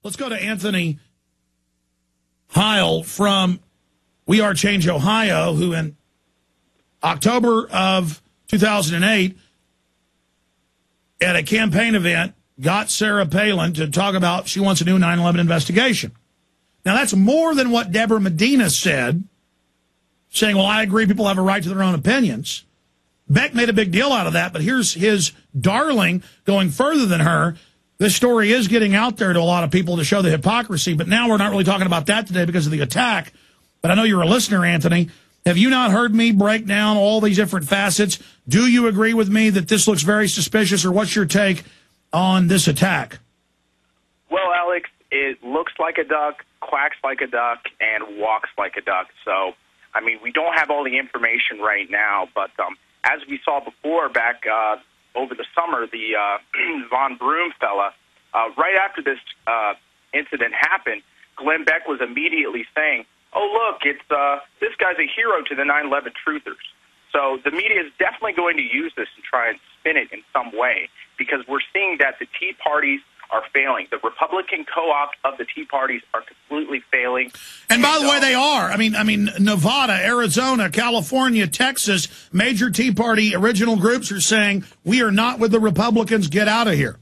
Let's go to Anthony Heil from We Are Change Ohio, who in October of 2008 at a campaign event got Sarah Palin to talk about she wants a new 9/11 investigation. Now, that's more than what Deborah Medina said, saying, well, I agree people have a right to their own opinions. Beck made a big deal out of that, but here's his darling going further than her. This story is getting out there to a lot of people to show the hypocrisy, but now we're not really talking about that today because of the attack. But I know you're a listener, Anthony. Have you not heard me break down all these different facets? Do you agree with me that this looks very suspicious, or what's your take on this attack? Well, Alex, it looks like a duck, quacks like a duck, and walks like a duck. So, I mean, we don't have all the information right now, but as we saw before back over the summer, the Von Broom fella, right after this incident happened, Glenn Beck was immediately saying, oh, look, it's this guy's a hero to the 9/11 truthers. So the media is definitely going to use this and try and spin it in some way, because we're seeing that the Tea Parties are failing. The Republican co-ops of the Tea Parties are completely failing. And by the way, they are. I mean, Nevada, Arizona, California, Texas, major Tea Party original groups are saying, we are not with the Republicans, get out of here.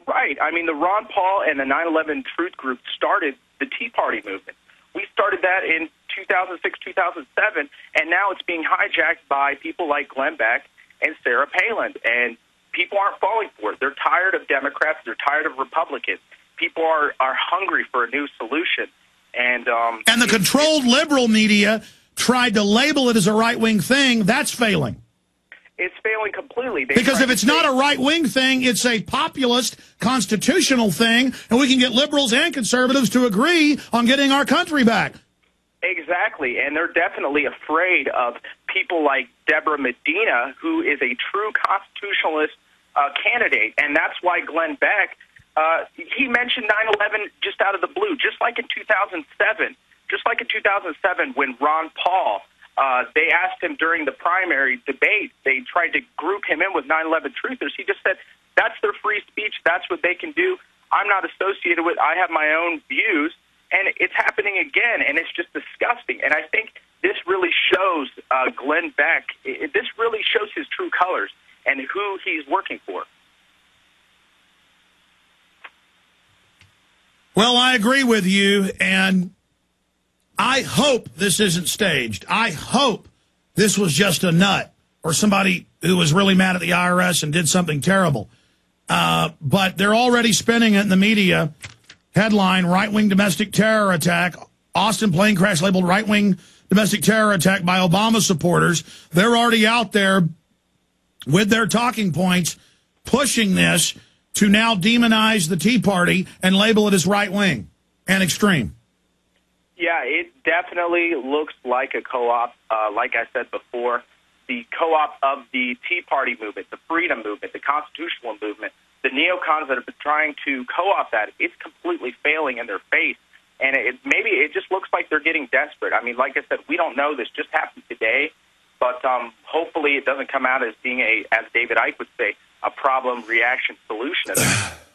Right. I mean, the Ron Paul and the 9/11 Truth Group started the Tea Party movement. We started that in 2006, 2007, and now it's being hijacked by people like Glenn Beck and Sarah Palin. And people aren't falling for it. They're tired of Democrats. They're tired of Republicans. People are hungry for a new solution. And the controlled liberal media tried to label it as a right-wing thing. That's failing. It's failing completely. Because if it's not a right-wing thing, it's a populist constitutional thing, and we can get liberals and conservatives to agree on getting our country back. Exactly, and they're definitely afraid of people like Deborah Medina, who is a true constitutionalist candidate, and that's why Glenn Beck, he mentioned 9/11 just out of the blue, just like in 2007. Just like in 2007 when Ron Paul, they asked him during the primary debate, they tried to group him in with 9/11 truthers. He just said, that's their free speech, that's what they can do. I'm not associated with, I have my own views. And it's happening again, and it's just disgusting. And I think this really shows Glenn Beck, this really shows his true colors and who he's working for. Well, I agree with you, and I hope this isn't staged. I hope this was just a nut or somebody who was really mad at the IRS and did something terrible. But they're already spinning it in the media. Headline, right-wing domestic terror attack. Austin plane crash labeled right-wing domestic terror attack by Obama supporters. They're already out there with their talking points, pushing this to now demonize the Tea Party and label it as right-wing and extreme. Yeah, it definitely looks like a co-op. Like I said before, the co-op of the Tea Party movement, the freedom movement, the constitutional movement, the neocons that have been trying to co-opt that, it's completely failing in their face. And maybe it just looks like they're getting desperate. I mean, like I said, we don't know. This just happened today. But hopefully it doesn't come out as being as David Icke would say, a problem, reaction, solution.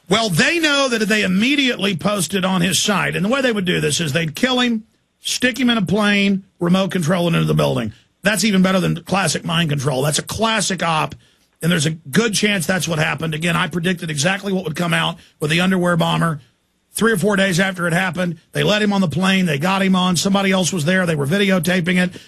Well, they know that if they immediately posted on his site, and the way they would do this is they'd kill him, stick him in a plane, remote control it into the building. That's even better than classic mind control. That's a classic op. And there's a good chance that's what happened. Again, I predicted exactly what would come out with the underwear bomber. 3 or 4 days after it happened, they let him on the plane. They got him on. Somebody else was there. They were videotaping it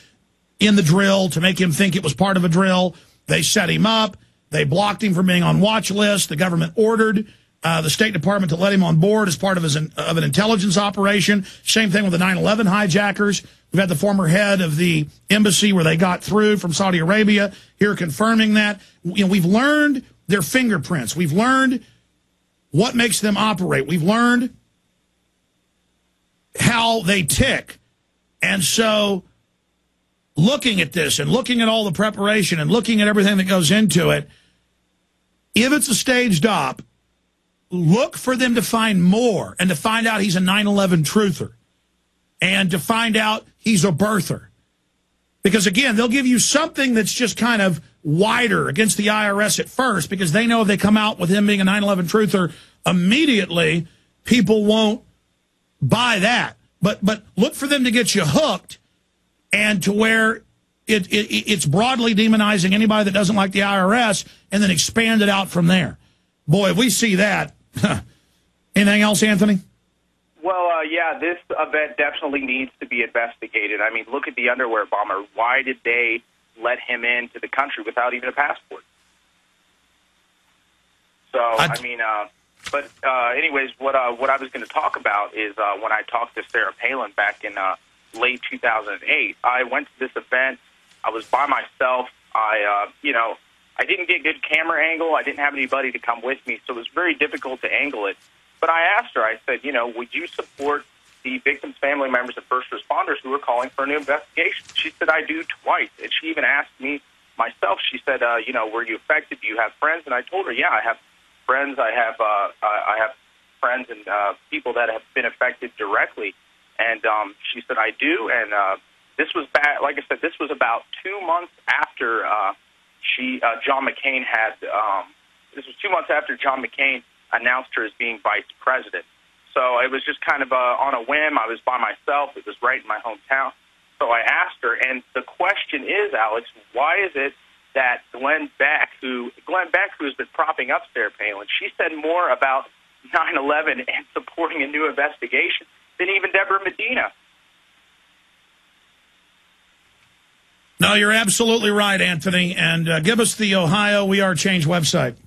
in the drill to make him think it was part of a drill. They set him up. They blocked him from being on watch list. The government ordered the State Department to let him on board as part of an intelligence operation. Same thing with the 9/11 hijackers. We've had the former head of the embassy where they got through from Saudi Arabia here confirming that. You know, we've learned their fingerprints. We've learned what makes them operate. We've learned how they tick. And so looking at this and looking at all the preparation and looking at everything that goes into it, if it's a staged op, look for them to find more and to find out he's a 9/11 truther and to find out he's a birther. Because, again, they'll give you something that's just kind of wider against the IRS at first because they know if they come out with him being a 9/11 truther immediately, people won't buy that. But look for them to get you hooked, and to where it's broadly demonizing anybody that doesn't like the IRS, and then expand it out from there. Boy, if we see that. Anything else, Anthony? Well, yeah, this event definitely needs to be investigated. I mean, look at the underwear bomber. Why did they let him into the country without even a passport? So, anyways, what I was going to talk about is when I talked to Sarah Palin back in late 2008. I went to this event. I was by myself. I didn't get good camera angle. I didn't have anybody to come with me, so it was very difficult to angle it. But I asked her, I said, would you support the victims' family members and first responders who are calling for a new investigation? She said, I do, twice. And she even asked me myself, she said, were you affected? Do you have friends? And I told her, yeah, I have friends. I have friends and people that have been affected directly. And she said, I do. And this was back, like I said, this was about 2 months after John McCain had, this was 2 months after John McCain announced her as being vice president. So it was just kind of on a whim. I was by myself. It was right in my hometown. So I asked her, and the question is, Alex, why is it that Glenn Beck, who has been propping up Sarah Palin, she said more about 9/11 and supporting a new investigation than even Deborah Medina? No, you're absolutely right, Anthony. And give us the Ohio We Are Change website.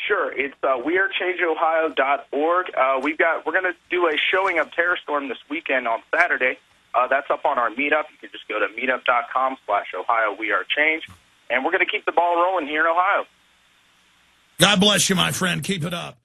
Sure, it's wearechangeohio.org. We're going to do a showing of Terror Storm this weekend on Saturday. That's up on our meetup. You can just go to meetup.com/Ohio We Are Change, and we're going to keep the ball rolling here in Ohio. God bless you, my friend. Keep it up.